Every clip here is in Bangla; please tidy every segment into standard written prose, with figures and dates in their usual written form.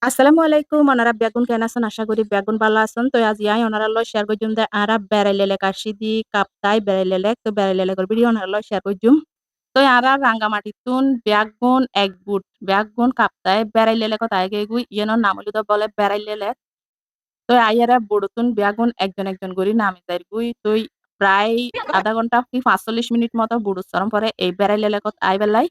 আসসালামু আলাইকুম ওনারা বেগুন কেন আছেন আশা করি বেগুন ভালো আছেন তো আজ ইয়াই ওনারা লয় শেয়ার করছুম যে আরা বেড়াইলে কাশিদি কাপ্তাই বেড়াইলে তো বেড়াইলে ভিডিও ওনারা লয় শেয়ার করছুম তো আরা রাঙ্গামাটিতুন বেগুন এক বুট বেগুন কাপ্তাই বেড়াইলে কথা আগে গুই ইয়েনর নাম হইলো তো বলে বেড়াইলে তো আইয়ারা বড়তুন বেগুন একজন একজন করি নামি যাই গুই তুই প্রায় আধা ঘন্টা কি ৪৫ মিনিট মতো বুড়ুচরম পরে এই বেড়াইলে কত আই বেলাই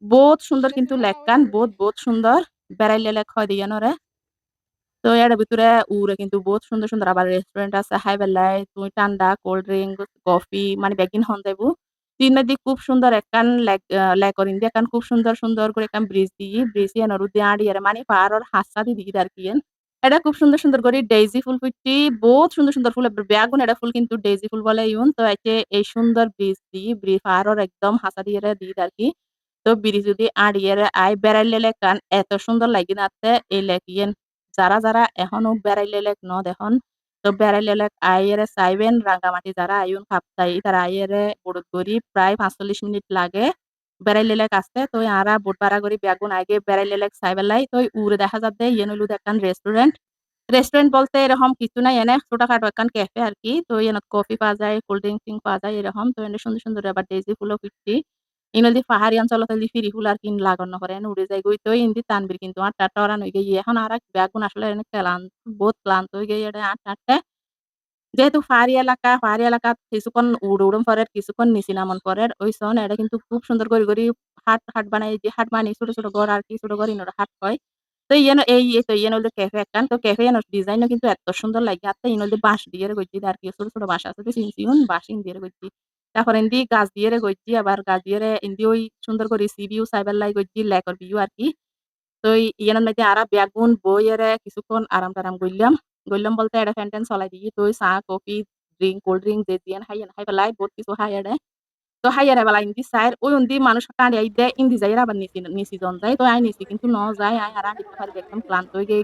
বহুত সুন্দর কিন্তু লেক্কান বহুত সুন্দর বেড়াইলে হয় দিয়ানরে তো এর ভিতরে উরে কিন্তু বহুত সুন্দর, সুন্দর আবার রেস্টুরেন্ট আছে হাই বেলায় তুই ঠান্ডা, কোল্ড ড্রিংক, কফি মানে বেগিন হন যাইবো। তিন দি খুব সুন্দর একখান লেকরিন দিয়ে একান খুব সুন্দর, সুন্দর করে একান ব্রিজ দিই। ব্রিজ ইয়ান রুদে আড়িয়ারে মানে পাহাড়র হাসা দি দিই আরকিয়েন। এটা খুব সুন্দর, সুন্দর করে ডেইজি ফুল ফুটটি বহুত সুন্দর, সুন্দর ফুল বেগুন এটা ফুল কিন্তু ডেইজি ফুল বলে ইউন। তো একে এই সুন্দর ব্রিজ দি পাহাড়র একদম হাসা দিয়ে দিই আরকি। তো ব্রিজ যদি আড়িয়ারে আই বেড়াইলে লেকান এত সুন্দর লাগি নাতে এই লেকিয়েন যারা এখনো বেড়াইলে ন দেখুন তো বেড়াইলে আইয়েরে চাইবেন রাঙ্গামাটি যারা আইউন খাপতাই তারা আইয়েরে বুড়ত গড়ি প্রায় ৪৫ মিনিট লাগে বেড়াইলে আসতে তো আরা বুট ভাড়া করি বেগুন আগে বেড়াইলে চাইবেলাই তো উড়ে দেখা যাবে ইয়ে নইলু দেখান রেস্টুরেন্ট রেস্টুরেন্ট বলতে এরকম কিছু নাই এনে ছোটখাটো একখান ক্যাফে আরকি। তো এনত কফি পাওয়া যায়, কোল্ড ড্রিংক পাওয়া যায় এরকম। তো এনে সুন্দর, সুন্দর আবার ডেইজি ফুলও ফিরতি। ইনদি পাহাড়ি অঞ্চলত ফিরি ফুল আর কিন লাগানো করে উড়ে যায় গই তো ইন্দি তানবির কিন্তু আটটা টরান হয়ে গিয়ে এখন আর বেগুন আসলে এনে ক্লান্ত বহুত ক্লান্ত হয়ে গিয়ে এটা আটটা যেহেতু পাহাড়ি এলাকা কিছুক্ষণ উড়ুম পরের কিছুক্ষণ নিচি নামন পরের ওই সন এটা কিন্তু খুব সুন্দর করে হাট বানাই যে হাট বানি ছোট, ছোট ঘর আর কি ছোট ঘর ইনোর হাট হয়। তো ইয়েন তো ইয়েন হইলো ক্যাফে একখান। তো ক্যাফে এর ডিজাইনও কিন্তু এত সুন্দর লাগে। আর ইন হইলো বাঁশ দিয়ে গইছি আর কি ছোট, ছোট বাঁশ আছে তো চিনচিউন বাঁশ দিয়ে গইছি। তারপর এন্ডি গাছ দিয়ে গইছি আবার গাছ দিয়ে এন্ডি ওই সুন্দর করে সি ভিউ সাইবার লাই গইছি লেকর ভিউ আর কি। তো ইয়ানোর মধ্যে আরা বেগুন বইয়েরে কিছুক্ষণ আরাম-টারাম গইলাম। গইলাম বলতে এটা ফ্যান ট্যান চলাই দিই। তো চা, কফি, কোল্ড ড্রিংক যে দিয়েন খাই পেলাই বহুত কিছু খাই এডে। তো খাইয়ারে বেলা ইন্দি চাইর ওই উন্দি মানুষ টাঁড়ি আইদে ইন্দি যাইরা আবার নিচি জন যায়। তো আই নিচি কিন্তু যায় আই আর দিতে পারি একদম ক্লান্ত হয়ে গেই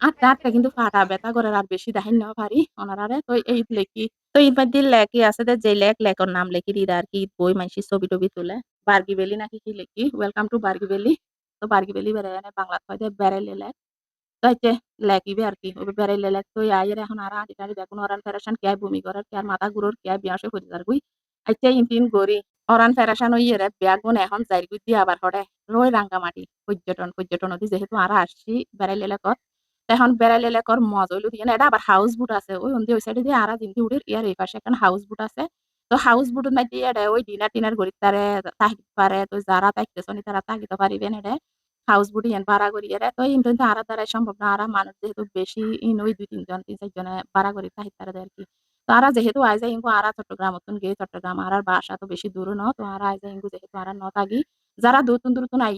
আটটা কিন্তু ফাটা ব্যথা করে আর বেশি দেখাইন না পারি ওনারারে তো এই লেকি তো ঈদ বাদ্দির লেকি আছে যে লেকর নাম লেখি দিদা আর কি বই মাইসি ছবি-টবি তুলে। বার্গি ভ্যালি নাকি কি লেখি ওয়েলকাম টু বার্গি ভ্যালি। তো বার্গি ভ্যালি বেড়ায় এনে বাংলা কয় যে বেড়াইলে লেক। তো হচ্ছে লেকিবে আর কি ওবে বেড়াইলে লেক তো আইয়ের এখন আর আটি-টাটি দেখুন ওরান ফেরাসান কে বমি করার কে মাথা ঘুরোর কে বিয়াসে করি তার গুই। আচ্ছা ইনতিন গরি অরান ফেরাসান হইয়েরে বেগুন এখন যাইর গুই দিয়ে আবার হড়ে রই রাঙ্গামাটি পর্যটন অতি যেহেতু আরা আসছি বেড়াইলে লেকত এখন বেড়াইলে লেকর মজা হইলো দিয়ে এটা আবার হাউস বুট আছে ওই অন্দি ওই সাইডে দিয়ে আরা জিনকি উড়ির ইয়ার এই পাশে এখন হাউস বুট আছে তো হাউস বুটের মধ্যে এটা ওই ডিনার গড়ি তারে তাহিত পারে তো যারা তাইতেছনি তারা তাহিতে পারিবেন এটা হাউস বুট ইয়ান ভাড়া করি এরা তো ইনতো আরা দ্বারাই সম্ভব না আরা মানুষ যেহেতু বেশি ওই ২-৩ জন ৩-৪ জনে ভাড়া করি তাহিত তারা দেয় আরকি। তো আরা যেহেতু আইজা ইনকু আরা চট্টগ্রামতন গিয়ে চট্টগ্রাম আরার বাসা তো বেশি দূরও ন তো আরা আইজা ইনকু যেহেতু আরা ন থাকি যারা দূরতুন আই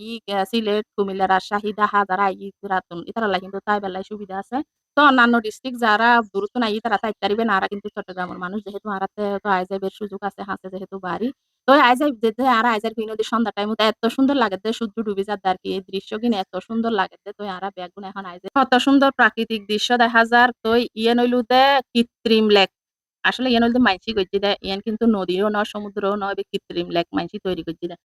সিলেট, কুমিল্লা, রাজশাহী, ডাহা যারা আই রাতুন ইতারালা কিন্তু তাই বেলায় সুবিধা আছে। তো অন্যান্য ডিস্ট্রিক্ট যারা দূরতুন আই তারা থাইতে পারিবেন আরা কিন্তু চট্টগ্রামের মানুষ যেহেতু আরাতে তো আইজাইবের সুযোগ আছে হাতে যেহেতু বাড়ি। তো আইজাই যেতে আর আইজার নদী সন্ধ্যা টাইম এত সুন্দর লাগে যে সূর্য ডুবে যার আর কি এই দৃশ্য কিনা এত সুন্দর লাগে যে তো আরা বেগুন এখন আইজে কত সুন্দর প্রাকৃতিক দৃশ্য দেখা যার তো ইয়ে নইলু দে কৃত্রিম লেক আসলে ইয়ে নইলু মাইনষি গজ্জি দেয় ইয়ান কিন্তু নদীও নয় সমুদ্রও নয় কৃত্রিম লেক মাইনষি তৈরি গজ্জি দেয়।